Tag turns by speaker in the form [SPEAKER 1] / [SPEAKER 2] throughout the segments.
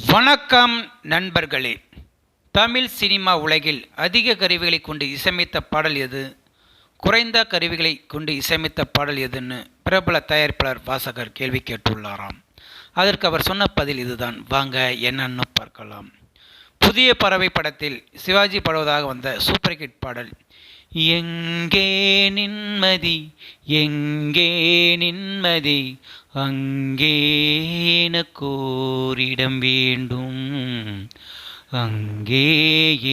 [SPEAKER 1] வணக்கம் நண்பர்களே. தமிழ் சினிமா உலகில் அதிக கருவிகளை கொண்டு இசையமைத்த பாடல் எது, குறைந்த கருவிகளை கொண்டு இசையமைத்த பாடல் எதுன்னு பிரபல தயாரிப்பாளர் வாசகர் கேள்வி கேட்டுள்ளாராம். அதற்கு அவர் சொன்ன பதில் இதுதான். வாங்க என்னன்னு பார்க்கலாம். புதிய பறவை படத்தில் சிவாஜி பாடுவதாக வந்த சூப்பர் ஹிட் பாடல் எங்கே நின்மதி எங்கே நின்மதி அங்கே எனக்கோரிடம் வேண்டும், அங்கே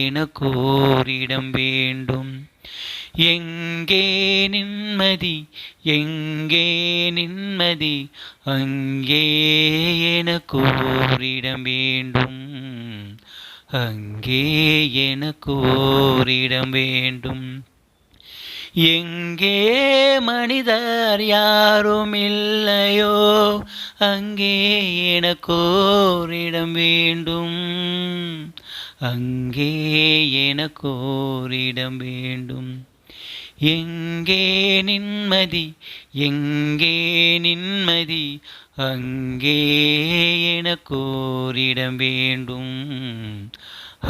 [SPEAKER 1] எனக்கோரிடம் வேண்டும். எங்கே நின்மதி எங்கே நின்மதி அங்கே எனக்கோரிடம் வேண்டும், அங்கே எனக்கோரிடம் வேண்டும். எங்கே மனிதர் யாரும் இல்லையோ அங்கே எனக்கோரிடம் வேண்டும், அங்கே எனக்கோரிடம் வேண்டும். எங்கே நின்மதி எங்கே நின்மதி அங்கே எனக்கோரிடம் வேண்டும்,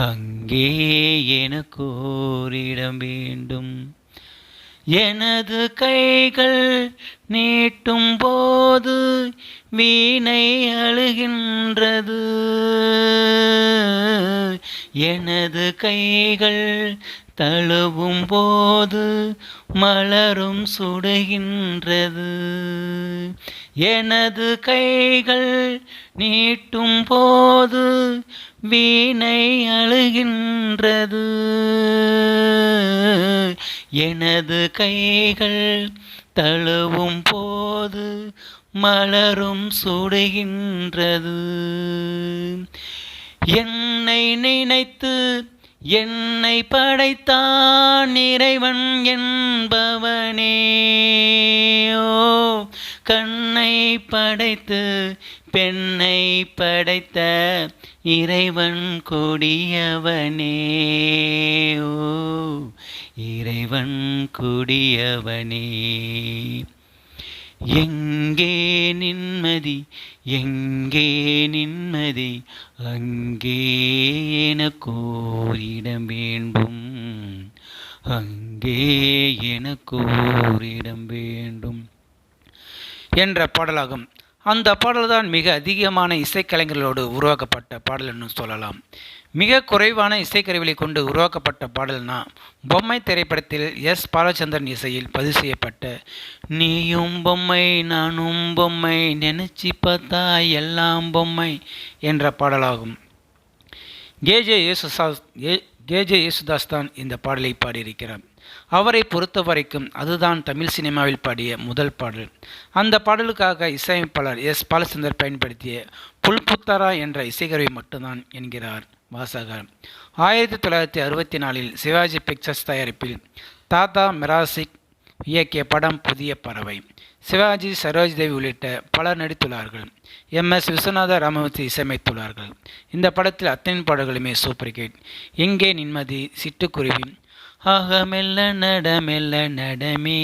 [SPEAKER 1] அங்கே எனக்கோரிடம் வேண்டும். எனது கைகள் நீட்டும் போது வீணை அழுகின்றது, எனது கைகள் தழுவும் போது மலரும் சுடுகின்றது. எனது கைகள் நீட்டும் போது வீணை அழுகின்றது, எனது கைகள் தழுவும் போது மலரும் சுடுகின்றது. என்னை நினைத்து என்னை படைத்தான் இறைவன் என்பவனே, ஓ கண்ணை படைத்து பெண்ணை படைத்த இறைவன் கொடியவனே, ஓ இறைவன் கொடியவனே. எங்கே நின்மதி எங்கே நின்மதி அங்கே எனக்கோரிடம் வேண்டும், அங்கே எனக்கோரிடம் வேண்டும் என்ற பாடலாகும். அந்த பாடல்தான் மிக அதிகமான இசைக்கலைஞர்களோடு உருவாக்கப்பட்ட பாடல் என்று சொல்லலாம். மிக குறைவான இசைக்கருவிகளை கொண்டு உருவாக்கப்பட்ட பாடல்னா பொம்மை திரைப்படத்தில் எஸ் பாலச்சந்திரன் இசையில் பதிவு செய்யப்பட்ட நீயும் பொம்மை நானும் பொம்மை நினைச்சி பார்த்தா எல்லாம் பொம்மை என்ற பாடலாகும். கேஜே யேசுதாஸ் தான் இந்த பாடலை பாடியிருக்கிறார். அவரை பொறுத்த வரைக்கும் அதுதான் தமிழ் சினிமாவில் பாடிய முதல் பாடல். அந்த பாடலுக்காக இசையமைப்பாளர் எஸ் பாலச்சந்தர் பயன்படுத்திய புல்புத்தரா என்ற இசைக்கருவி மட்டும்தான் என்கிறார் வாசகர். 1964 சிவாஜி பிக்சர்ஸ் தயாரிப்பில் தாத்தா மிராசிக் இயக்கிய படம் புதிய பறவை. சிவாஜி, சரோஜ்தேவி உள்ளிட்ட பலர் நடித்துள்ளார்கள். MS விஸ்வநாத ராமமூர்த்தி இசையமைத்துள்ளார்கள். இந்த படத்தில் அத்தனை பாடல்களுமே சூப்பர் ஹிட். எங்கே நின்மதி, சிட்டுக்குருவி, ஆகமெல்ல நடமெல்ல நடமே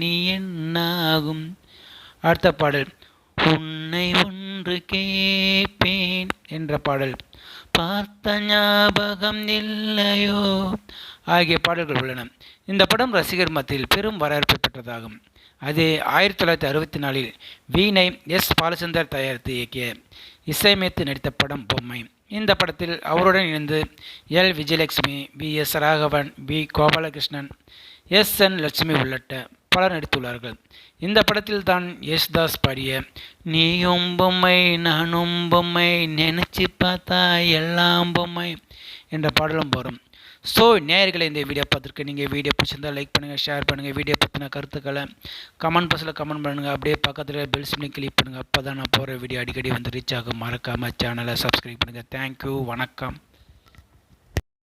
[SPEAKER 1] நீ என்னாகும். அடுத்த பாடல் உன்னை ஒன்று கேட்பேன் என்ற பாடல், பார்த்த ஞாபகம் இல்லையோ ஆகிய பாடல்கள் உள்ளன. இந்த படம் ரசிகர் மத்தியில் பெரும் வரவேற்பு பெற்றதாகும். அது 1964 வீணை எஸ் பாலச்சந்தர் தயாரித்து இயக்கிய இசையமைத்து நடித்த படம் பொம்மை. இந்த படத்தில் அவருடன் இணைந்து L. Vijayalakshmi, V.S. Raghavan, V. Gopalakrishnan, S.N. Lakshmi உள்ளிட்ட பலர் நடித்துள்ளார்கள். இந்த படத்தில் தான் யேசுதாஸ் பாடிய நீயும் பொம்மை நானும் பொம்மை நினைச்சி பார்த்தா எல்லாம் பொம்மை என்ற பாடலும் வரும். ஸோ நேயர்களை, இந்த வீடியோ பார்த்துருக்கு நீங்கள் வீடியோ பிடிச்சிருந்தால் லைக் பண்ணுங்கள், ஷேர் பண்ணுங்கள். வீடியோ பற்றின கருத்துக்களை கமெண்ட் பாக்ஸில் கமெண்ட் பண்ணுங்கள். அப்படியே பக்கத்தில் பெல் சிம்லையும் கிளிக் பண்ணுங்கள். அப்போ தான் நான் போகிற வீடியோ அடிக்கடி வந்து ரீச் ஆகும். மறக்காமல் சேனலை சப்ஸ்கிரைப் பண்ணுங்கள். தேங்க்யூ, வணக்கம்.